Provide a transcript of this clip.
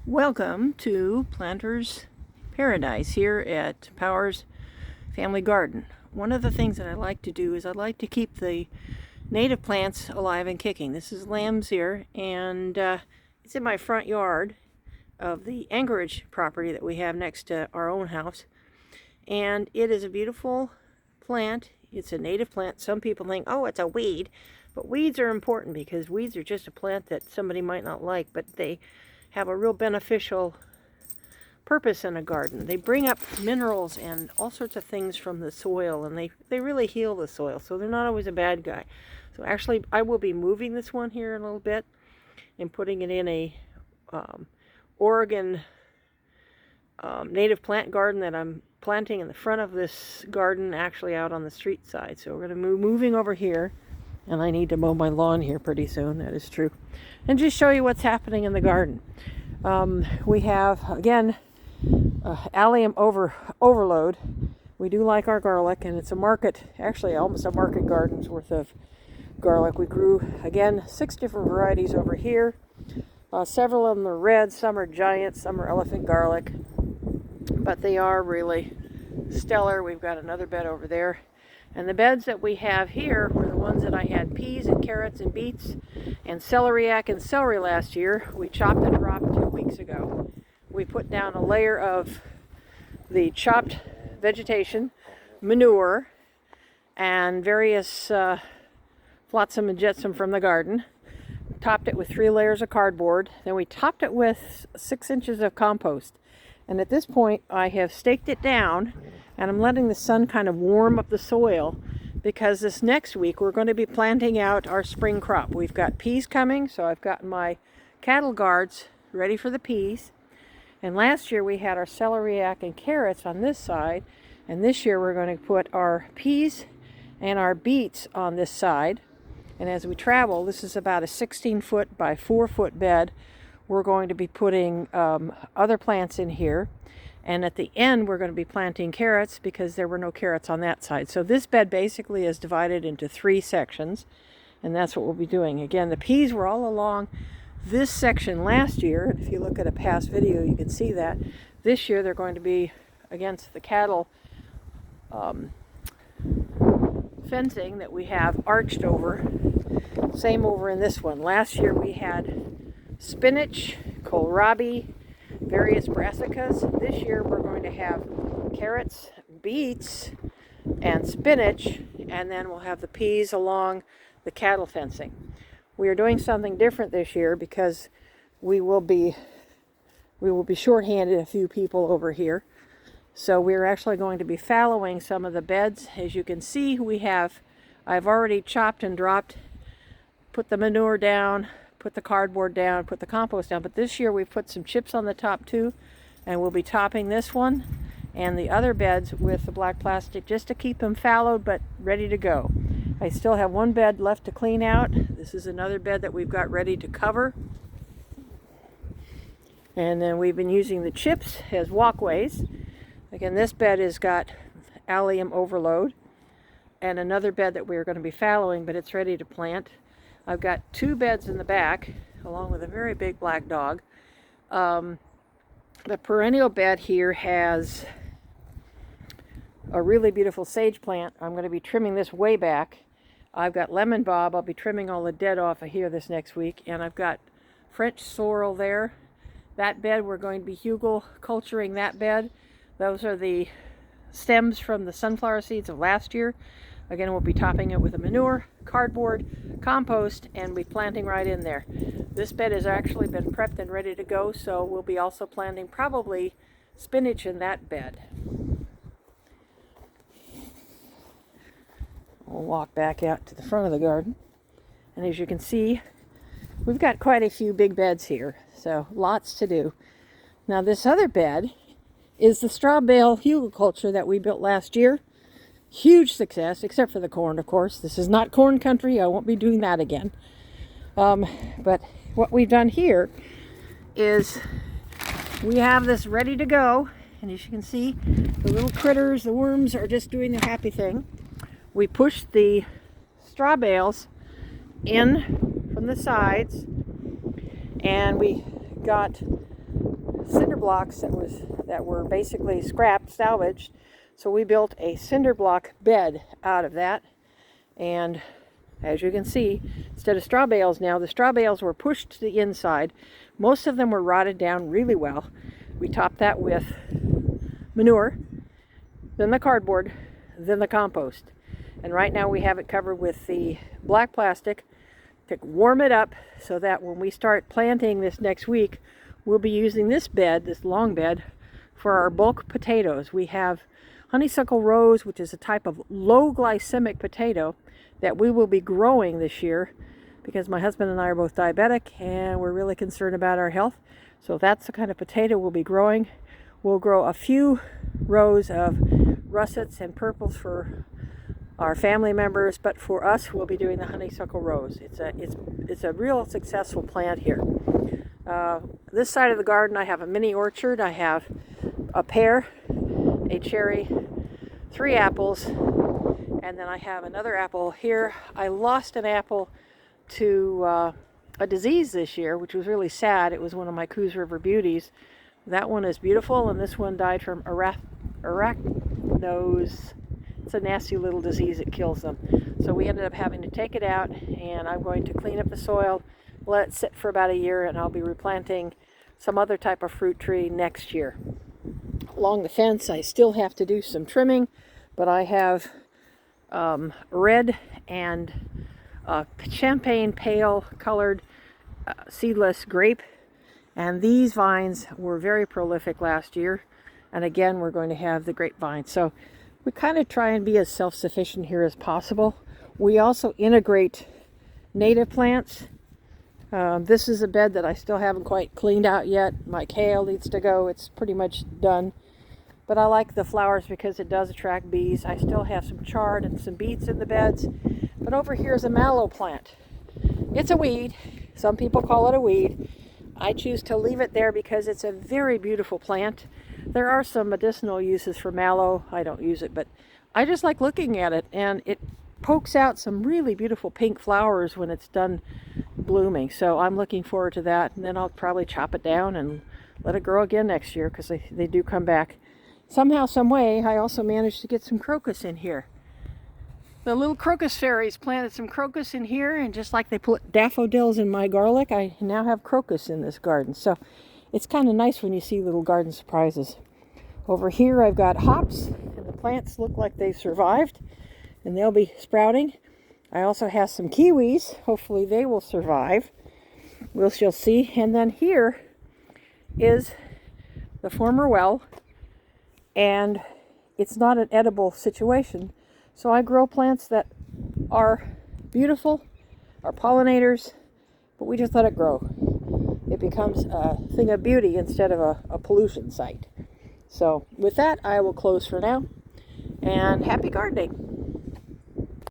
Welcome to Planter's Paradise here at Powers Family Garden. One of the things that I like to do is I like to keep the native plants alive and kicking. This is lambs here, and it's in my front yard of the Anchorage property that we have next to our own house. And it is a beautiful plant. It's a native plant. Some people think, oh, it's a weed. But weeds are important because weeds are just a plant that somebody might not like, but they have a real beneficial purpose in a garden. They bring up minerals and all sorts of things from the soil, and they really heal the soil, so they're not always a bad guy. So actually, I will be moving this one here in a little bit and putting it in a Oregon native plant garden that I'm planting in the front of this garden, actually out on the street side. So we're going to moving over here, and I need to mow my lawn here pretty soon, that is true, and just show you what's happening in the garden. We have, again, allium overload. We do like our garlic, and it's a market, actually almost a market garden's worth of garlic. We grew, again, 6 different varieties over here. Several of them are red, some are giant, some are elephant garlic, but they are really stellar. We've got another bed over there. And the beds that we have here were the ones that I had peas and carrots and beets and celeriac and celery last year. We chopped and dropped 2 weeks ago. We put down a layer of the chopped vegetation, manure, and various flotsam and jetsam from the garden. Topped it with 3 layers of cardboard. Then we topped it with 6 inches of compost. And at this point, I have staked it down, and I'm letting the sun kind of warm up the soil, because this next week we're going to be planting out our spring crop. We've got peas coming, so I've gotten my cattle guards ready for the peas. And last year we had our celeriac and carrots on this side, and this year we're going to put our peas and our beets on this side. And as we travel, this is about a 16-foot by 4-foot bed. We're going to be putting other plants in here. And at the end, we're going to be planting carrots because there were no carrots on that side. So this bed basically is divided into 3 sections. And that's what we'll be doing. Again, the peas were all along this section last year. And if you look at a past video, you can see that. This year, they're going to be against the cattle fencing that we have arched over. Same over in this one. Last year, we had spinach, kohlrabi, various brassicas. This year we're going to have carrots, beets, and spinach, and then we'll have the peas along the cattle fencing. We are doing something different this year because we will be shorthanded a few people over here. So we're actually going to be fallowing some of the beds. As you can see, I've already chopped and dropped, put the manure down, put the cardboard down, put the compost down. But this year we've put some chips on the top too, and we'll be topping this one and the other beds with the black plastic just to keep them fallowed but ready to go. I still have 1 bed left to clean out. This is another bed that we've got ready to cover. And then we've been using the chips as walkways. Again, this bed has got allium overload, and another bed that we're going to be fallowing, but it's ready to plant. I've got 2 beds in the back, along with a very big black dog. The perennial bed here has a really beautiful sage plant. I'm going to be trimming this way back. I've got lemon bob. I'll be trimming all the dead off of here this next week. And I've got French sorrel there. That bed, we're going to be hugelculturing that bed. Those are the stems from the sunflower seeds of last year. Again, we'll be topping it with a manure, cardboard, compost, and be planting right in there. This bed has actually been prepped and ready to go, so we'll be also planting probably spinach in that bed. We'll walk back out to the front of the garden. And as you can see, we've got quite a few big beds here, so lots to do. Now this other bed is the straw bale hugelculture that we built last year. Huge success, except for the corn, of course. This is not corn country. I won't be doing that again. But what we've done here is we have this ready to go. And as you can see, the little critters, the worms, are just doing their happy thing. We pushed the straw bales in from the sides, and we got cinder blocks that were basically scrapped, salvaged. So we built a cinder block bed out of that. And as you can see, instead of straw bales now, the straw bales were pushed to the inside. Most of them were rotted down really well. We topped that with manure, then the cardboard, then the compost. And right now we have it covered with the black plastic to warm it up so that when we start planting this next week, we'll be using this bed, this long bed, for our bulk potatoes. We have honeysuckle rose, which is a type of low glycemic potato that we will be growing this year because my husband and I are both diabetic and we're really concerned about our health. So that's the kind of potato we'll be growing. We'll grow a few rows of russets and purples for our family members, but for us, we'll be doing the honeysuckle rose. It's a real successful plant here. This side of the garden, I have a mini orchard. I have a pear, a cherry, 3 apples, and then I have another apple here. I lost an apple to a disease this year, which was really sad. It was one of my Coos River beauties. That one is beautiful, and this one died from arachnosis. It's a nasty little disease that kills them. So we ended up having to take it out, and I'm going to clean up the soil, let it sit for about a year, and I'll be replanting some other type of fruit tree next year. Along the fence, I still have to do some trimming, but I have red and champagne pale colored seedless grape, and these vines were very prolific last year, and again we're going to have the grapevine. So we kind of try and be as self-sufficient here as possible. We also integrate native plants. This is a bed that I still haven't quite cleaned out yet. My kale needs to go. It's pretty much done. But I like the flowers because it does attract bees. I still have some chard and some beets in the beds. But over here is a mallow plant. It's a weed. Some people call it a weed. I choose to leave it there because it's a very beautiful plant. There are some medicinal uses for mallow. I don't use it, but I just like looking at it, and it pokes out some really beautiful pink flowers when it's done blooming. So I'm looking forward to that, and then I'll probably chop it down and let it grow again next year because they do come back. Somehow, some way, I also managed to get some crocus in here. The little crocus fairies planted some crocus in here, and just like they put daffodils in my garlic, I now have crocus in this garden. So it's kind of nice when you see little garden surprises. Over here I've got hops, and the plants look like they've survived, and they'll be sprouting. I also have some kiwis. Hopefully they will survive. We shall see. And then here is the former well, and it's not an edible situation. So I grow plants that are beautiful, are pollinators, but we just let it grow. It becomes a thing of beauty instead of a pollution site. So with that, I will close for now, and happy gardening.